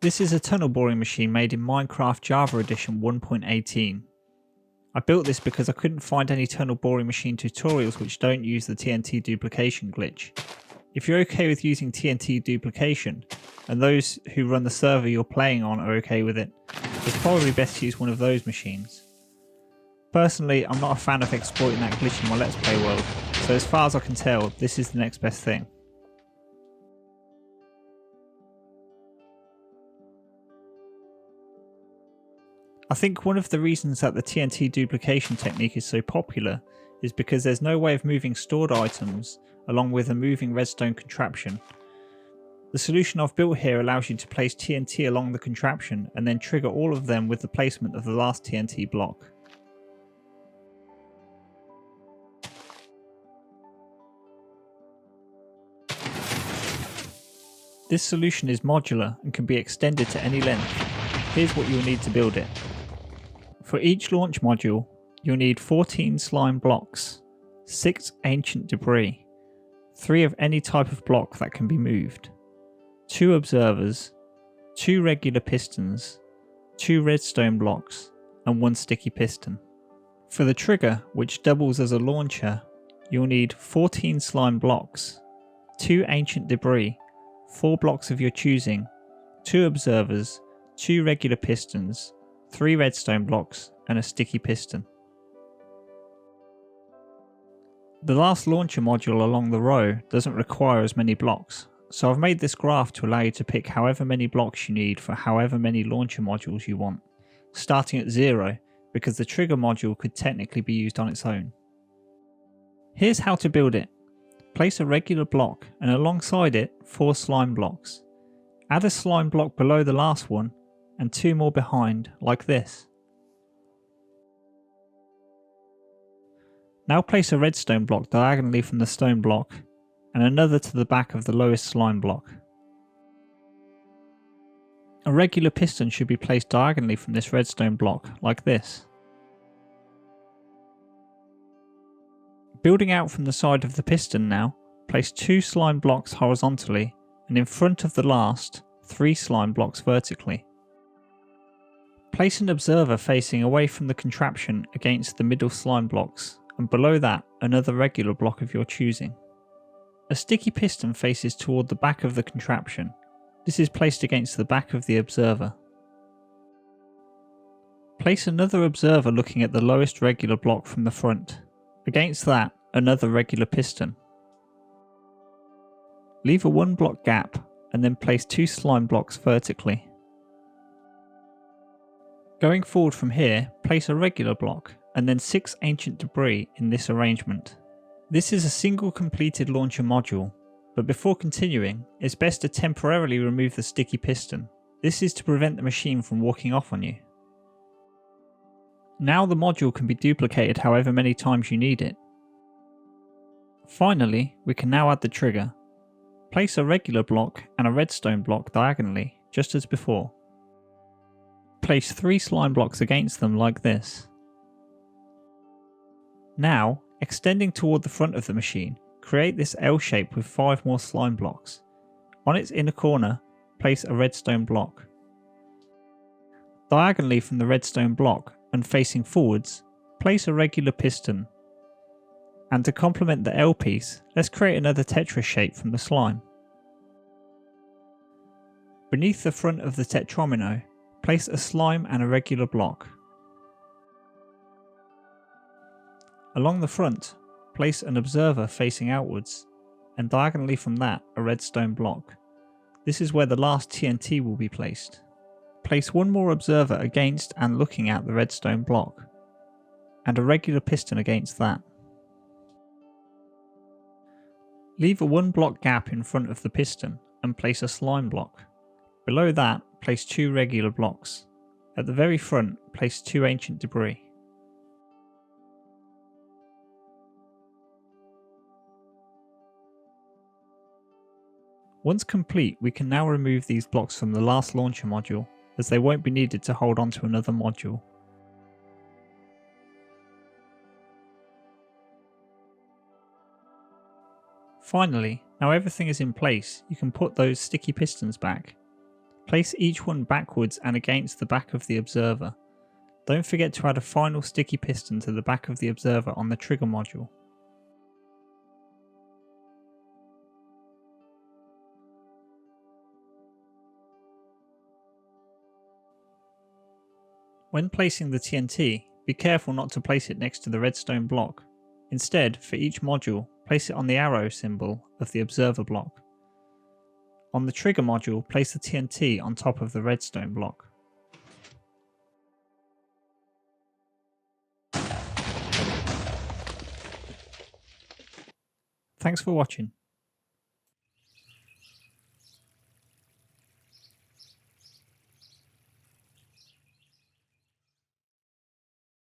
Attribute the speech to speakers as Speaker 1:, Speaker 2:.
Speaker 1: This is a tunnel boring machine made in Minecraft Java Edition 1.18. I built this because I couldn't find any tunnel boring machine tutorials which don't use the TNT duplication glitch. If you're okay with using TNT duplication, and those who run the server you're playing on are okay with it, it's probably best to use one of those machines. Personally, I'm not a fan of exploiting that glitch in my Let's Play world, so as far as I can tell, this is the next best thing. I think one of the reasons that the TNT duplication technique is so popular is because there's no way of moving stored items along with a moving redstone contraption. The solution I've built here allows you to place TNT along the contraption and then trigger all of them with the placement of the last TNT block. This solution is modular and can be extended to any length. Here's what you'll need to build it. For each launch module, you'll need 14 slime blocks, 6 ancient debris, 3 of any type of block that can be moved, 2 observers, 2 regular pistons, 2 redstone blocks, and 1 sticky piston. For the trigger, which doubles as a launcher, you'll need 14 slime blocks, 2 ancient debris, 4 blocks of your choosing, 2 observers, 2 regular pistons, 3 redstone blocks, and a sticky piston. The last launcher module along the row doesn't require as many blocks, so I've made this graph to allow you to pick however many blocks you need for however many launcher modules you want, starting at 0 because the trigger module could technically be used on its own. Here's how to build it. Place a regular block and alongside it 4 slime blocks. Add a slime block below the last one and 2 more behind, like this. Now place a redstone block diagonally from the stone block and another to the back of the lowest slime block. A regular piston should be placed diagonally from this redstone block, like this. Building out from the side of the piston now, place 2 slime blocks horizontally and in front of the last, 3 slime blocks vertically. Place an observer facing away from the contraption against the middle slime blocks, and below that another regular block of your choosing. A sticky piston faces toward the back of the contraption. This is placed against the back of the observer. Place another observer looking at the lowest regular block from the front. Against that, another regular piston. Leave a 1 block gap and then place 2 slime blocks vertically. Going forward from here, place a regular block and then 6 ancient debris in this arrangement. This is a single completed launcher module, but before continuing, it's best to temporarily remove the sticky piston. This is to prevent the machine from walking off on you. Now the module can be duplicated however many times you need it. Finally, we can now add the trigger. Place a regular block and a redstone block diagonally, just as before. Place 3 slime blocks against them like this. Now, extending toward the front of the machine, create this L shape with 5 more slime blocks. On its inner corner, place a redstone block. Diagonally from the redstone block and facing forwards, place a regular piston. And to complement the L piece, let's create another Tetris shape from the slime. Beneath the front of the tetromino, place a slime and a regular block. Along the front, place an observer facing outwards, and diagonally from that a redstone block. This is where the last TNT will be placed. Place 1 more observer against and looking at the redstone block, and a regular piston against that. Leave a 1 block gap in front of the piston and place a slime block. Below that, place 2 regular blocks. At the very front, place 2 ancient debris. Once complete, we can now remove these blocks from the last launcher module, as they won't be needed to hold on to another module. Finally, now everything is in place, you can put those sticky pistons back. Place each one backwards and against the back of the observer. Don't forget to add a final sticky piston to the back of the observer on the trigger module. When placing the TNT, be careful not to place it next to the redstone block. Instead, for each module, place it on the arrow symbol of the observer block. On the trigger module, place the TNT on top of the redstone block. Thanks for watching.